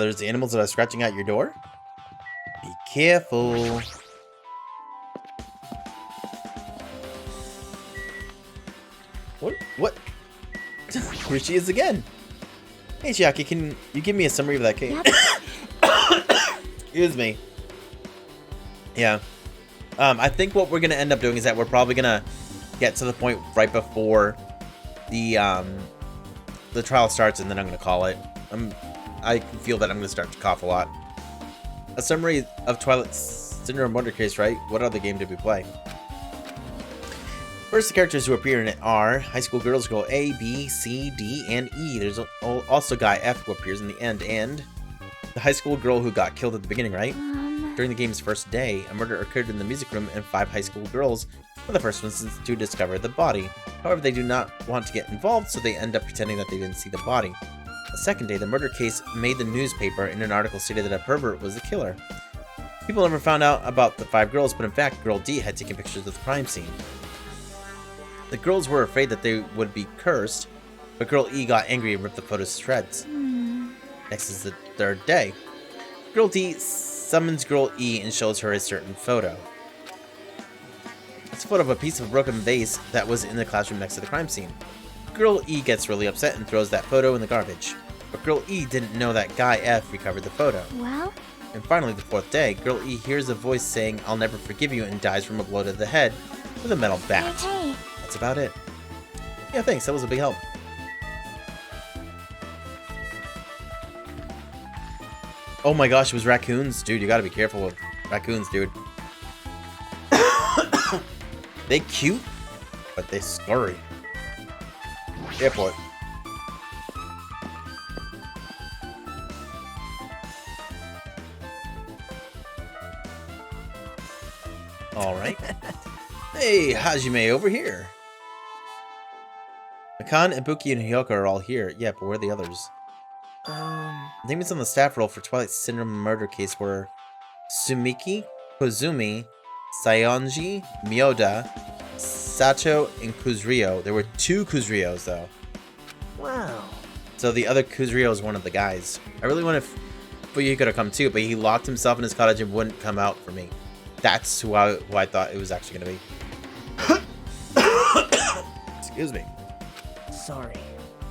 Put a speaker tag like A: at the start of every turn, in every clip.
A: There's the animals that are scratching at your door. Be careful. What? Here she is again. Hey, Chiaki, can you give me a summary of that case? Yep. Excuse me. Yeah. I think what we're gonna end up doing is that we're probably gonna get to the point right before the trial starts, and then I'm gonna call it. I can feel that I'm gonna start to cough a lot. A summary of Twilight Syndrome Wonder Case, right? What other game did we play? First, the characters who appear in it are high school girls girl A, B, C, D, and E. There's also guy F who appears in the end, and the high school girl who got killed at the beginning, right? During the game's first day, a murder occurred in the music room, and 5 high school girls were the first ones to discover the body. However, they do not want to get involved, so they end up pretending that they didn't see the body. The second day, the murder case made the newspaper, and an article stated that a pervert was the killer. People never found out about the 5 girls, but in fact, Girl D had taken pictures of the crime scene. The girls were afraid that they would be cursed, but Girl E got angry and ripped the photos to shreds. Next is the third day. Girl D summons Girl E and shows her a certain photo. It's a photo of a piece of a broken vase that was in the classroom next to the crime scene. Girl E gets really upset and throws that photo in the garbage. But Girl E didn't know that Guy F recovered the photo. Well? And finally, the fourth day, Girl E hears a voice saying, "I'll never forgive you," and dies from a blow to the head with a metal bat. Hey. That's about it. Yeah, thanks. That was a big help. Oh my gosh, it was raccoons. Dude, you gotta be careful with raccoons, dude. They cute, but they scurry. Airport. Alright. Hey, Hajime over here. Mikan, Ibuki, and Hyoka are all here. Yeah, but where are the others? Names on the staff roll for Twilight Syndrome murder case were Sumiki, Kozumi, Sayonji, Miyoda, Sato, and Kuzryo. There were 2 Kuzryos, though. Wow. So the other Kuzryo is one of the guys. I really wanted Fuyuhiko to come too, but he locked himself in his cottage and wouldn't come out for me. That's who I thought it was actually going to be. Excuse me. Sorry.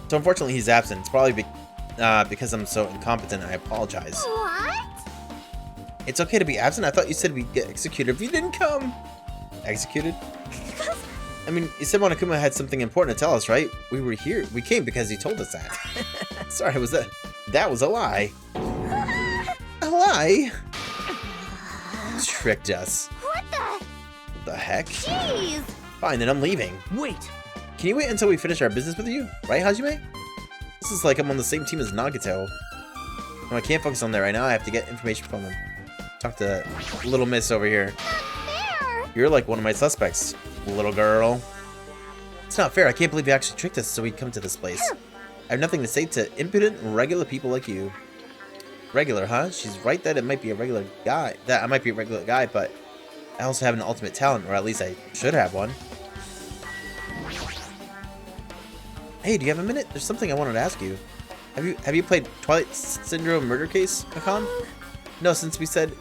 A: So unfortunately, he's absent. It's probably because I'm so incompetent. I apologize. What? It's okay to be absent? I thought you said we'd get executed if you didn't come. Executed? I mean, you said Monokuma had something important to tell us, right? We were here. We came because he told us that. Sorry, that was a lie. A lie? Tricked us. What the heck? Jeez. Fine, then I'm leaving. Wait. Can you wait until we finish our business with you? Right, Hajime? This is like I'm on the same team as Nagato. No, I can't focus on that right now. I have to get information from them. Talk to little miss over here. Not fair. You're like one of my suspects, little girl. It's not fair. I can't believe you actually tricked us so we'd come to this place. I have nothing to say to impudent, regular people like you. Regular, huh? She's right that it might be a regular guy. That I might be a regular guy, but I also have an ultimate talent, or at least I should have one. Hey, do you have a minute? There's something I wanted to ask you. Have you played Twilight Syndrome Murder Case, Mikan? No, since we said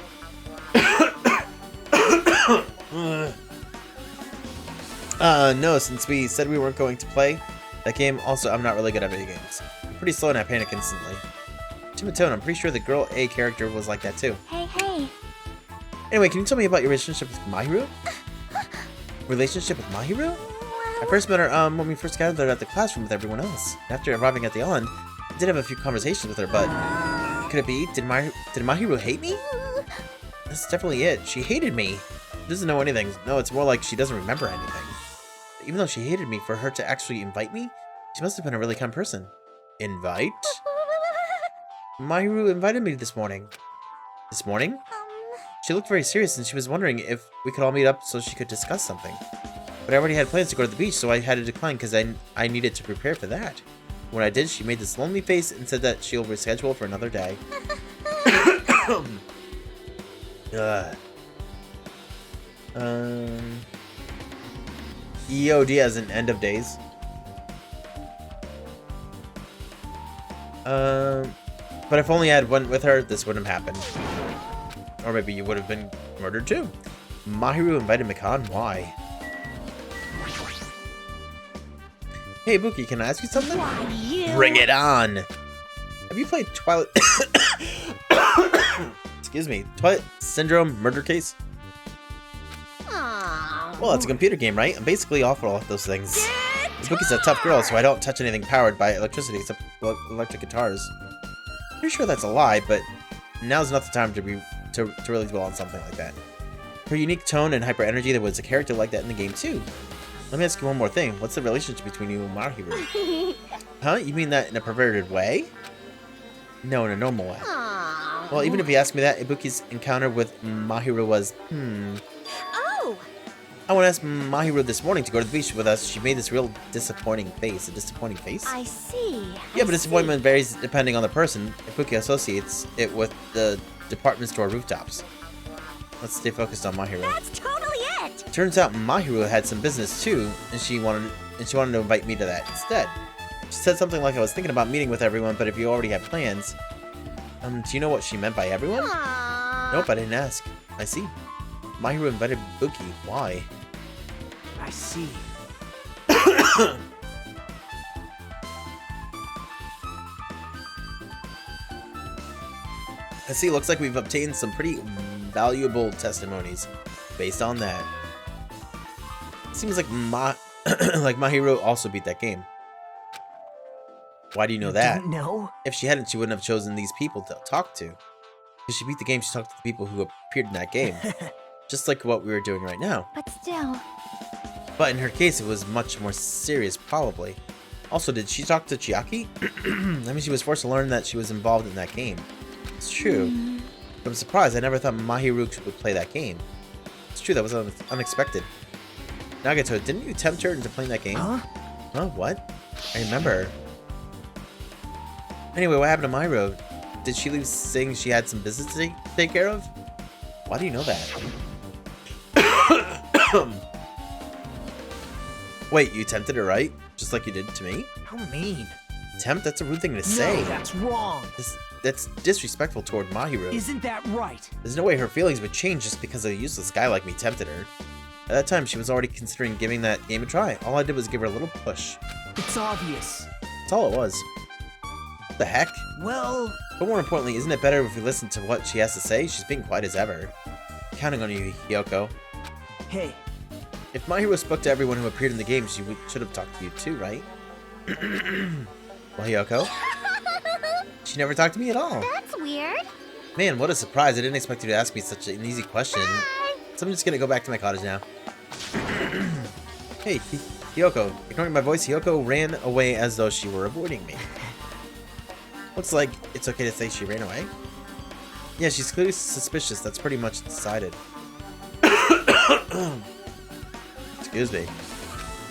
A: no, since we said we weren't going to play that game. Also, I'm not really good at video games. I'm pretty slow and I panic instantly. Timotone, I'm pretty sure the girl A character was like that too. Hey. Anyway, can you tell me about your relationship with Mahiru? Relationship with Mahiru? I first met her when we first gathered at the classroom with everyone else. After arriving at the island, I did have a few conversations with her, but could it be? Did Mahiru hate me? That's definitely it. She hated me. She doesn't know anything. No, it's more like she doesn't remember anything. Even though she hated me, for her to actually invite me, she must have been a really kind person. Invite? Mahiru invited me this morning. This morning? She looked very serious and she was wondering if we could all meet up so she could discuss something. But I already had plans to go to the beach, so I had to decline because I needed to prepare for that. When I did, she made this lonely face and said that she'll reschedule for another day. EOD as an end of days. But if only I had went with her, this wouldn't have happened. Or maybe you would have been murdered too. Mahiru invited Mikan? Why? Hey, Buki, can I ask you something? Bring it on! Have you played Twilight... Excuse me. Twilight Syndrome Murder Case? Well, it's a computer game, right? I'm basically awful at those things. Buki's a tough girl, so I don't touch anything powered by electricity except electric guitars. Pretty sure that's a lie, but now's not the time to really dwell on something like that. Her unique tone and hyper energy, there was a character like that in the game too. Let me ask you one more thing. What's the relationship between you and Mahiru? Huh? You mean that in a perverted way? No, in a normal way. Well, even if you ask me that, Ibuki's encounter with Mahiru was,
B: Oh!
A: I want to ask Mahiru this morning to go to the beach with us. She made this real disappointing face. A disappointing face?
B: I see.
A: Yeah, but disappointment varies depending on the person. Ibuki associates it with the department store rooftops. Let's stay focused on Mahiru.
B: That's totally it!
A: Turns out Mahiru had some business too, and she wanted to invite me to that instead. She said something like I was thinking about meeting with everyone, but if you already have plans. Do you know what she meant by everyone?
B: Aww.
A: Nope, I didn't ask. I see. Mahiru invited Buki. Why?
C: I see.
A: I see. Looks like we've obtained some pretty valuable testimonies based on that. Seems like like Mahiru also beat that game. Why do you know that?
C: Don't know?
A: If she hadn't, she wouldn't have chosen these people to talk to. If she beat the game, she talked to the people who appeared in that game. Just like what we were doing right now.
B: But still.
A: But in her case, it was much more serious, probably. Also, did she talk to Chiaki? I mean, she was forced to learn that she was involved in that game. It's true. But I'm surprised. I never thought Mahiru would play that game. It's true, that was unexpected. Nagato, didn't you tempt her into playing that game?
C: Huh?
A: Huh? What? I remember. Anyway, what happened to Mahiru? Did she leave saying she had some business to take care of? Why do you know that? Wait, you tempted her, right? Just like you did to me?
C: How mean.
A: Tempt? That's a rude thing to say.
C: No, that's wrong.
A: That's disrespectful toward Mahiru.
C: Isn't that right?
A: There's no way her feelings would change just because a useless guy like me tempted her. At that time, she was already considering giving that game a try. All I did was give her a little push.
C: It's obvious.
A: That's all it was. What the heck?
C: Well...
A: But more importantly, isn't it better if we listen to what she has to say? She's being quiet as ever. Counting on you, Hiyoko.
C: Hey.
A: If Mahiru spoke to everyone who appeared in the game, she should have talked to you too, right? Well, Hiyoko? She never talked to me at all.
B: That's weird.
A: Man, what a surprise. I didn't expect you to ask me such an easy question. So I'm just gonna go back to my cottage now. Hey, Hiyoko. Ignoring my voice, Hiyoko ran away as though she were avoiding me. Looks like it's okay to say she ran away. Yeah, she's clearly suspicious. That's pretty much decided. Excuse me.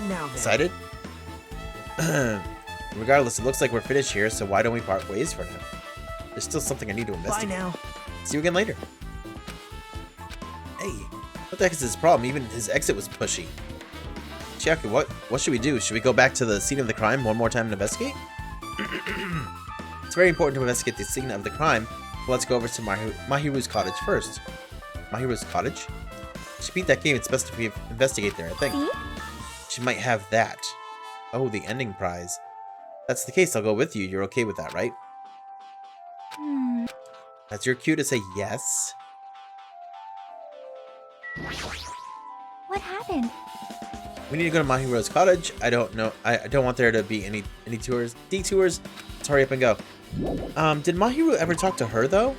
C: Now then.
A: Decided? Regardless, it looks like we're finished here, so why don't we part ways for now? There's still something I need to investigate.
C: Bye now.
A: See you again later. Hey, what the heck is his problem? Even his exit was pushy. Chiaki, what should we do? Should we go back to the scene of the crime one more time and investigate? It's very important to investigate the scene of the crime, but let's go over to Mahiru's cottage first. Mahiru's cottage? She beat that game, it's best if we investigate there, I think. She might have that. Oh, the ending prize. That's the case, I'll go with you. You're okay with that, right? That's your cue to say yes.
B: What happened?
A: We need to go to Mahiru's cottage. I don't know. I don't want there to be any detours. Let's hurry up and go. Did Mahiru ever talk to her though?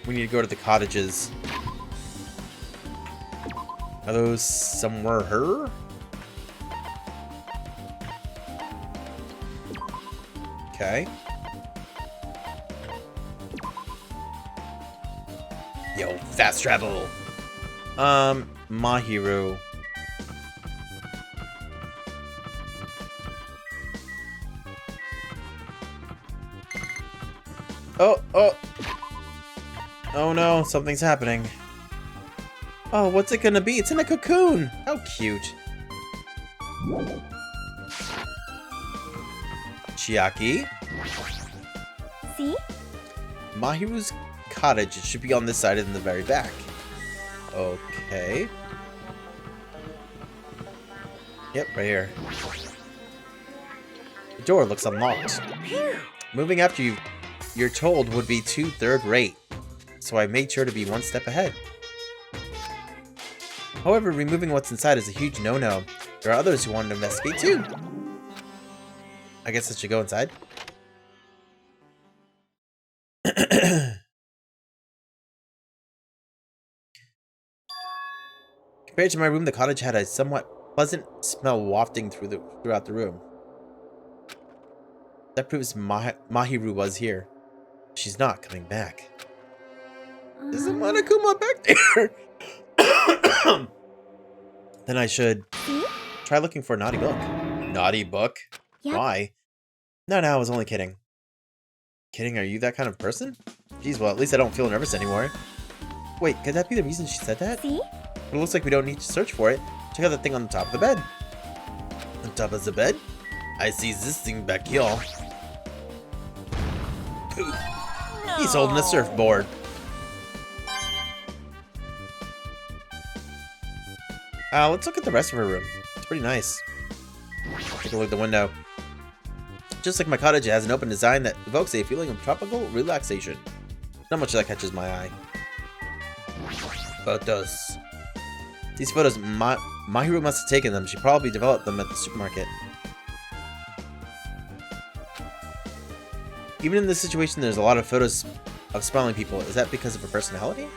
A: We need to go to the cottages. Are those somewhere her? Okay. Yo, fast travel. Mahiru. Oh no, something's happening. Oh, what's it gonna be? It's in a cocoon! How cute. Chiaki?
B: See?
A: Mahiru's cottage. It should be on this side in the very back. Okay. Yep, right here. The door looks unlocked. Moving after you're told would be too third-rate, so I made sure to be one step ahead. However, removing what's inside is a huge no-no. There are others who want to investigate too. I guess I should go inside. Compared to my room, the cottage had a somewhat pleasant smell wafting throughout the room. That proves Mahiru was here. She's not coming back. Isn't Monokuma back there? Then I should try looking for a naughty book. Naughty book?
B: Yep.
A: Why? No, I was only kidding. Kidding? Are you that kind of person? Geez, well, at least I don't feel nervous anymore. Wait, could that be the reason she said that?
B: See?
A: But it looks like we don't need to search for it. Check out the thing on the top of the bed. On top of the bed? I see this thing back here. Pooh. He's holding a surfboard. Let's look at the rest of her room. It's pretty nice. Take a look at the window. Just like my cottage, it has an open design that evokes a feeling of tropical relaxation. Not much that catches my eye. Photos. These photos, Mahiru must have taken them. She probably developed them at the supermarket. Even in this situation, there's a lot of photos of smiling people. Is that because of her personality?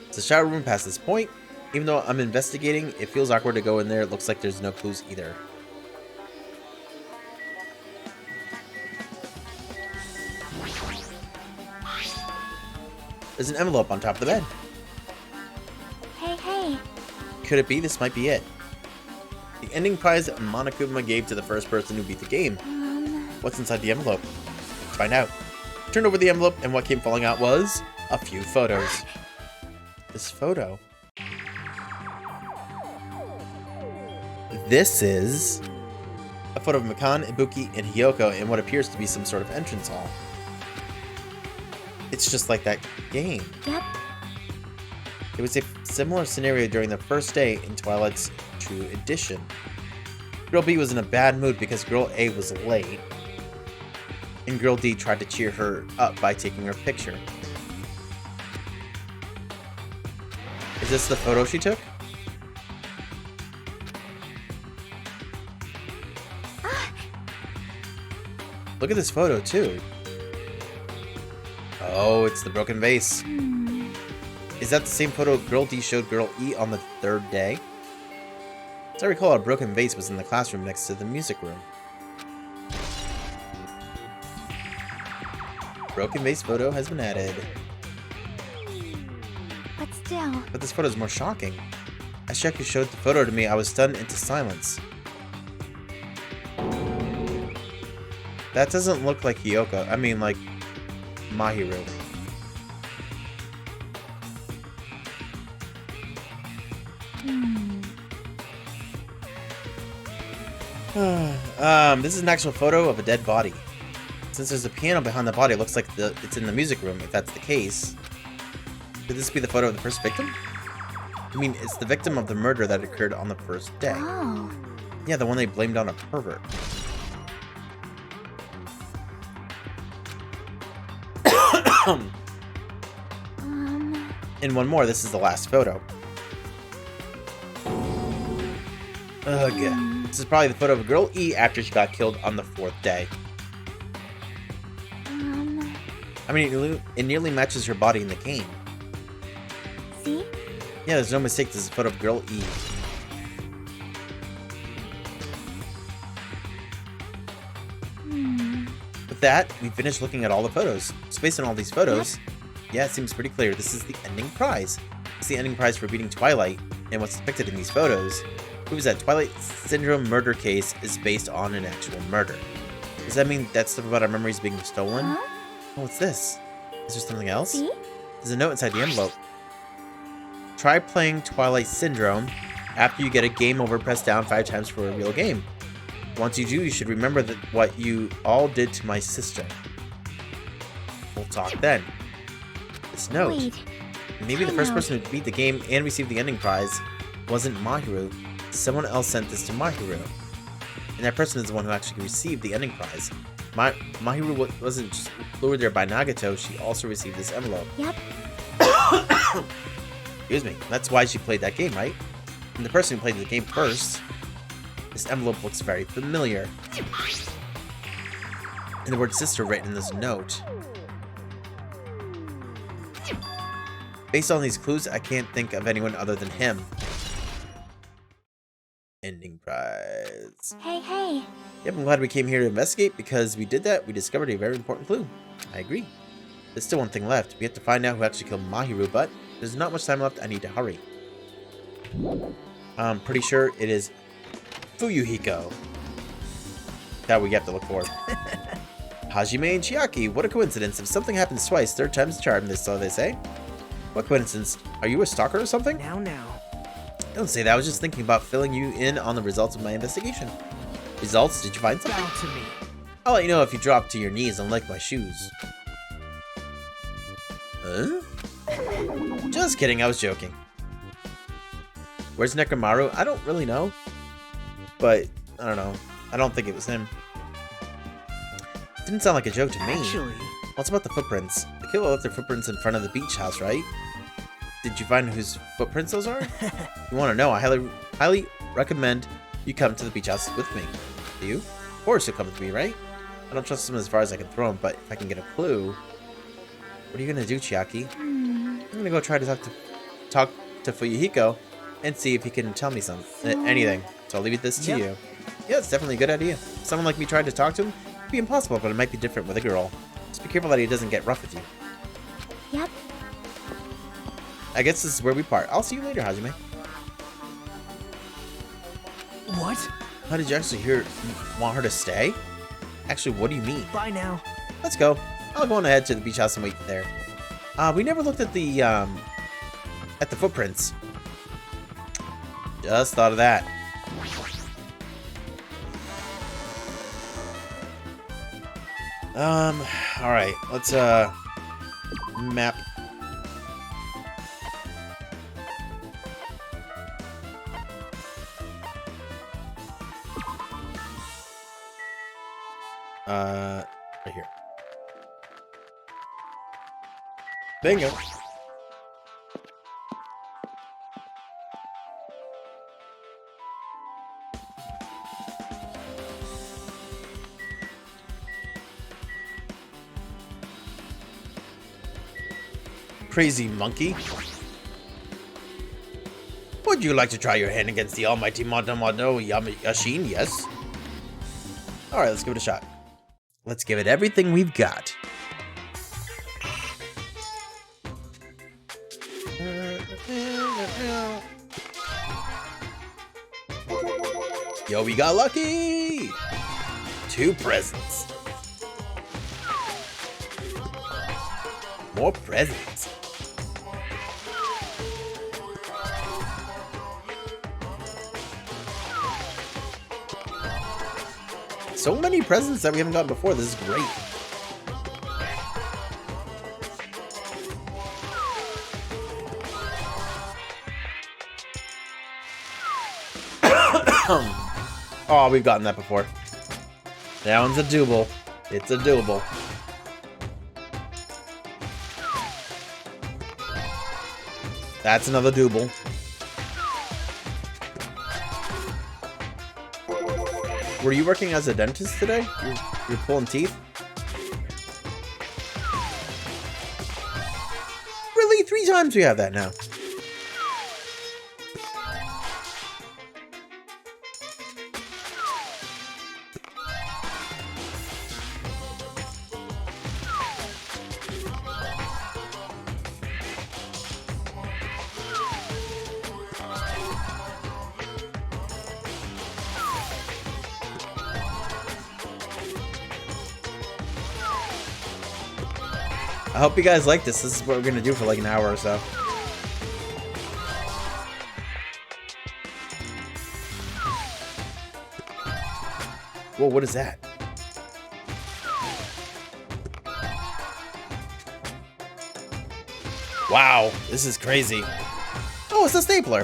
A: It's a shower room past this point. Even though I'm investigating, it feels awkward to go in there. It looks like there's no clues either. There's an envelope on top of the bed.
B: Hey.
A: Could it be? This might be it. The ending prize that Monokuma gave to the first person who beat the game. What's inside the envelope? Let's find out. Turned over the envelope, and what came falling out was a few photos. This photo. This is a photo of Mikan, Ibuki, and Hiyoko in what appears to be some sort of entrance hall. It's just like that game.
B: Yep.
A: It was a similar scenario during the first day in Twilight's True Edition. Girl B was in a bad mood because Girl A was late, and Girl D tried to cheer her up by taking her picture. Is this the photo she took? Look at this photo, too. Oh, it's the broken vase. Is that the same photo Girl D showed Girl E on the third day? As I recall, a broken vase was in the classroom next to the music room. Broken vase photo has been added.
B: But still.
A: But this photo is more shocking. As Shaku showed the photo to me, I was stunned into silence. That doesn't look like Hiyoko. I mean, like, Mahiru. This is an actual photo of a dead body. Since there's a piano behind the body, it looks like it's in the music room. If that's the case, could this be the photo of the first victim? I mean, it's the victim of the murder that occurred on the first day.
B: Oh.
A: Yeah, the one they blamed on a pervert. And one more, this is the last photo. Ugh. This is probably the photo of girl E after she got killed on the 4th day. I mean, it nearly matches her body in the game.
B: See?
A: Yeah, there's no mistake, this is a photo of girl E. With that, we finished looking at all the photos. So based on all these photos, yeah, it seems pretty clear. This is the ending prize. It's the ending prize for beating Twilight, and what's depicted in these photos proves that Twilight Syndrome murder case is based on an actual murder. Does that mean that stuff about our memories being stolen?
B: Huh?
A: Oh, what's this? Is there something else?
B: See?
A: There's a note inside the envelope. Try playing Twilight Syndrome. After you get a game over, press down 5 times for a real game. Once you do, you should remember that what you all did to my sister. We'll talk then. This note.
B: Wait.
A: Maybe the
B: Time
A: first
B: out.
A: person to beat the game and receive the ending prize wasn't Mahiru. Someone else sent this to Mahiru. And that person is the one who actually received the ending prize. Mahiru wasn't just lured there by Nagato, she also received this envelope.
B: Yep.
A: Excuse me. That's why she played that game, right? And the person who played the game first. This envelope looks very familiar. And the word sister written in this note. Based on these clues, I can't think of anyone other than him. Ending prize.
B: Hey.
A: Yep, I'm glad we came here to investigate, because we did that, we discovered a very important clue. I agree. There's still one thing left. We have to find out who actually killed Mahiru, but there's not much time left. I need to hurry. I'm pretty sure it is Fuyuhiko that we have to look for. Hajime and Chiaki, what a coincidence. If something happens twice, third time's the charm, so they say. What coincidence? Are you a stalker or something?
C: Now.
A: Don't say that. I was just thinking about filling you in on the results of my investigation. Results? Did you find something?
C: Bow to me.
A: I'll let you know if you drop to your knees and lick my shoes. Huh? Just kidding, I was joking. Where's Nekomaru? I don't really know. But, I don't know. I don't think it was him. Didn't sound like a joke to me.
C: Actually,
A: What's about the footprints? The killer left their footprints in front of the beach house, right? Did you find whose footprints those are? If you want to know, I highly recommend you come to the beach house with me. Do you? Of course you'll come with me, right? I don't trust him as far as I can throw him, but if I can get a clue... What are you gonna do, Chiaki? I'm gonna go try to talk to Fuyuhiko and see if he can tell me anything. So I'll leave this to you. Yeah, it's definitely a good idea. If someone like me tried to talk to him, it'd be impossible, but it might be different with a girl. Just be careful that he doesn't get rough with you.
B: Yep.
A: I guess this is where we part. I'll see you later, Hajime.
C: what?
A: How did you actually want her to stay? Actually, what do you mean?
C: Bye now.
A: Let's go. I'll go on ahead to the beach house and wait there. We never looked at the footprints. Just thought of that. Alright, let's, map. Right here. Bingo. Crazy monkey. Would you like to try your hand against the almighty Motomado Yashin? Yes? Alright, let's give it a shot. Let's give it everything we've got. Yo, we got lucky! 2 presents. More presents. So many presents that we haven't gotten before. This is great. Oh, we've gotten that before. That one's a doable. It's a doable. That's another doable. Were you working as a dentist today? You're pulling teeth? Really? 3 times we have that now. I hope you guys like this. This is what we're gonna do for like an hour or so. Whoa, what is that? Wow, this is crazy. Oh, it's a stapler.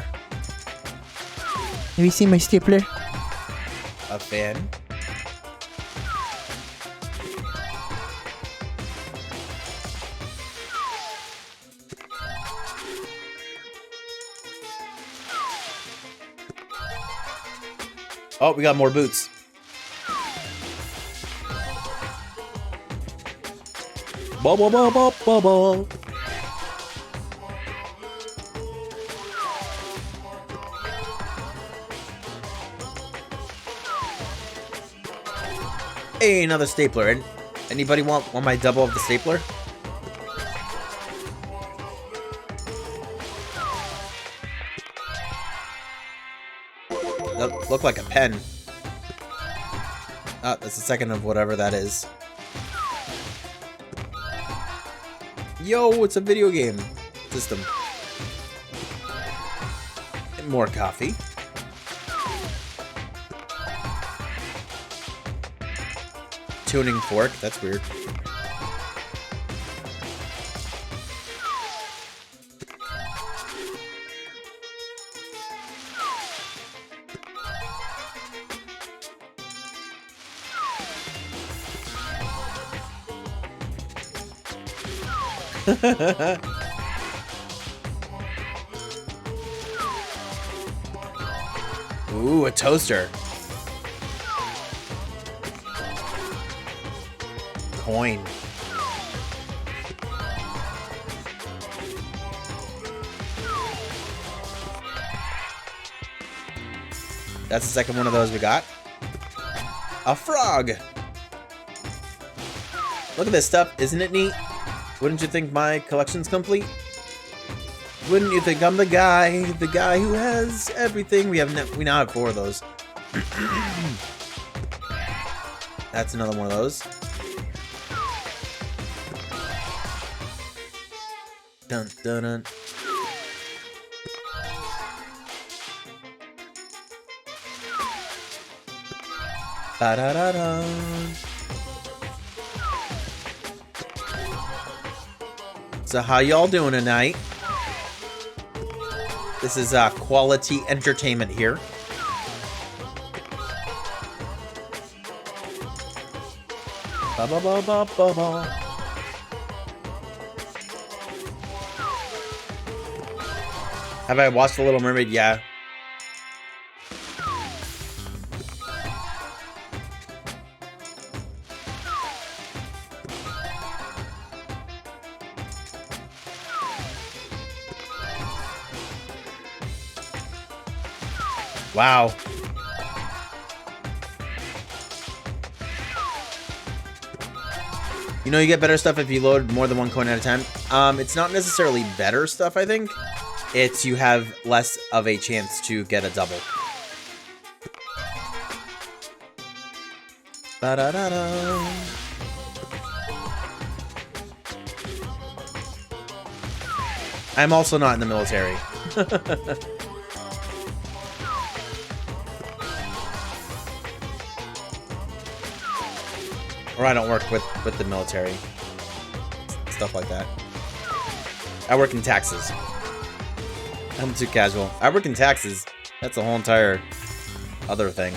C: Have you seen my stapler?
A: A fan. Oh, we got more boots. Bubble, bubble, bubble. Hey, another stapler. And anybody want my double of the stapler? That looked like a pen. Ah, that's the second of whatever that is. Yo, it's a video game system. And more coffee. Tuning fork, that's weird. Ooh, a toaster. Coin. That's the second one of those we got. A frog. Look at this stuff. Isn't it neat? Wouldn't you think my collection's complete? Wouldn't you think I'm the guy who has everything? We now have 4 of those. That's another one of those. Dun dun dun. Ba da da da. So how y'all doing tonight? This is quality entertainment here. Ba ba ba ba ba ba. Have I watched The Little Mermaid? Yeah. Wow. You know, you get better stuff if you load more than 1 coin at a time. It's not necessarily better stuff, I think. It's you have less of a chance to get a double. Ba-da-da-da. I'm also not in the military. Or I don't work with the military. Stuff like that. I work in taxes. I'm too casual. I work in taxes. That's a whole entire other thing.